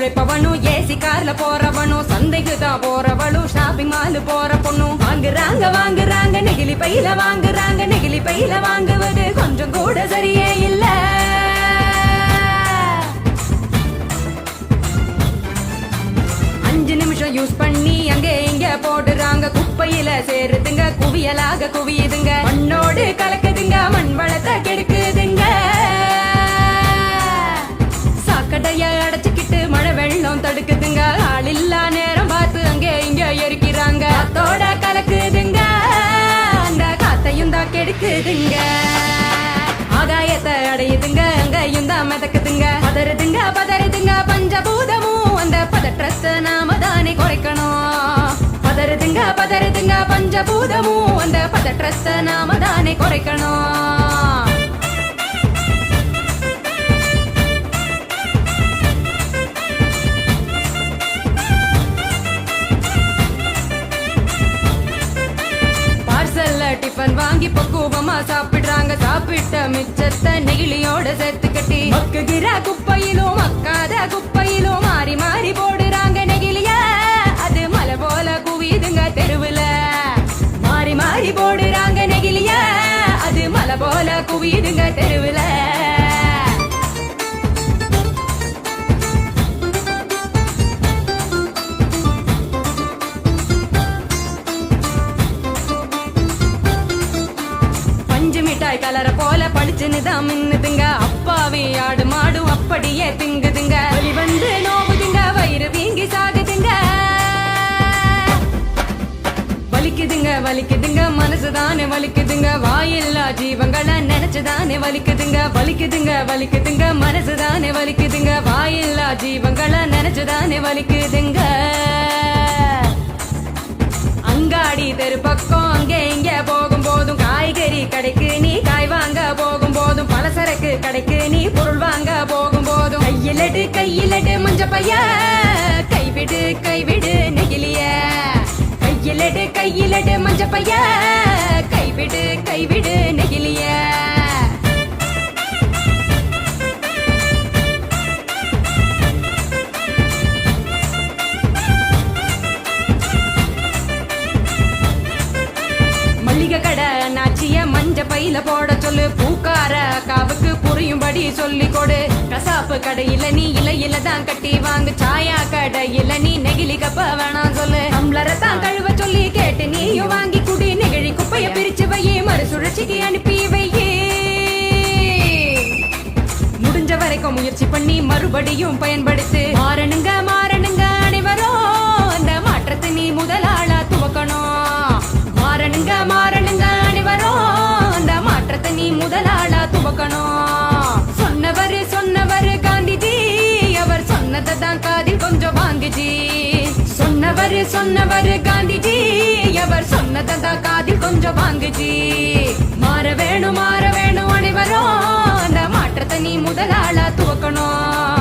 உழைப்பவனும் AC கார்ல போறவனும் சந்தைக்கு தான் போறவளும் ஷாப்பிங் மால் போற பொண்ணும் வாங்குறாங்க வாங்குறாங்க நெகிழி பையில வாங்குறாங்க நெகிழி பையில வாங்குவது கொஞ்சம் கூட சரியே இல்ல. அஞ்சு நிமிஷம் யூஸ் பண்ணி அங்கே இங்க போடுறாங்க குப்பையில சேருதுங்க குவியலாக குவியுதுங்க மண்ணோடு கலக்குதுங்க மண் வளத்தை கெடுக்குதுங்க. சாக்கடைய அடைச்சுக்கிட்டு மழை வெள்ளம் தடுக்குதுங்க ஆள் இல்லா நேரம் பார்த்து அங்கே இங்க எரிக்கிறாங்க காத்தோட கலக்குதுங்க அந்த காத்தையும் தான் கெடுக்குதுங்க. ஆகாயத்தை அடையுதுங்க அங்கையும் தான் மிதக்குதுங்க பதறுதுங்க பதறுதுங்க பஞ்சபூதமும் அந்த பதற்றத்தை நாம தானே குறைக்கணும். பதறுதுங்க பதறுதுங்க பஞ்சபூதமும் அந்த பதற்றத்தை நாம தானே குறைக்கணும். டிஃபன் வாங்கி பக்குவமா சாப்பிடுறாங்க சாப்பிட்ட மிச்சத்தை நெகிழியோட சேர்த்து கட்டி மக்குகிற குப்பையிலும் மக்காத குப்பையிலும் மாறி மாறி போடுறாங்க நெகிழிய அது மலை போல குவியுதுங்க தெருவுல மாறி மாறி போடுறாங்க நெகிழிய அது மலை போல குவியுதுங்க தெருவுல. மிட்டாய் கலர போல படிச்சுன்னு தான் மின்னுதுங்க அப்பாவி ஆடு மாடும் அப்படியே திங்குதுங்க வலி வந்து நோவுதுங்க வயிறு வீங்கி சாகுதுங்க வலிக்குதுங்க வலிக்குதுங்க மனசுதானே வலிக்குதுங்க வாயில்லா ஜீவங்களை நினைச்சுதானே வலிக்குதுங்க வலிக்குதுங்க வலிக்குதுங்க மனசுதானே வலிக்குதுங்க வாயில்லா ஜீவங்களை நினைச்சுதானே வலிக்குதுங்க. அங்காடி தெரு பக்கம் அங்கே இங்க போகும் போதும் காய்கறி கடைக்கு நீ காய் வாங்க போகும் போதும் பலசரக்கு கடைக்கு நீ பொருள் வாங்க போகும் போதும் கையிலட்டு மஞ்ச பைய கைவிடு கைவிடு நெகிழிய கையிலட்டு மஞ்ச பைய கைவிடு கைவிடு நெகிழிய. கடை நாச்சிய மஞ்ச பையில போட சொல்லு பூக்கார காவுக்கு புரியும்படி சொல்லி கொடு கசாப்பு கடையில நீ இலையில தான் கட்டி வாங்கு சாயா கடையில நீ நெகிழி கப்ப வேணாம் சொல்லு டம்ளரை தான் கழுவ சொல்லி கேட்டு நீயும் வாங்கி குடி நெகிழி குப்பைய பிரிச்சு வையே மறுசுழற்சிக்கு அனுப்பி வையே. முடிஞ்ச வரைக்கும் முயற்சி பண்ணி மறுபடியும் பயன்படுத்து மாறணுங்க மாறணுங்க அனைவரும் அந்த மாற்றத்தை நீ முதலாளா துவக்கணும். மாறணுங்க மாறணுங்க அனைவரும் அந்த மாற்றத்தை நீ முதலாளா துவக்கணும். சொன்னவரு சொன்னவரு காந்திஜி அவர் சொன்னதை தான் காதில் கொஞ்சம் வாங்குஜி சொன்னவரு சொன்னவரு காந்திஜி அவர் சொன்னதை தான் காதில் கொஞ்சம் வாங்குஜி. மாற வேணும் அனைவரும் அந்த மாற்றத்தை நீ முதலாளா துவக்கணும்.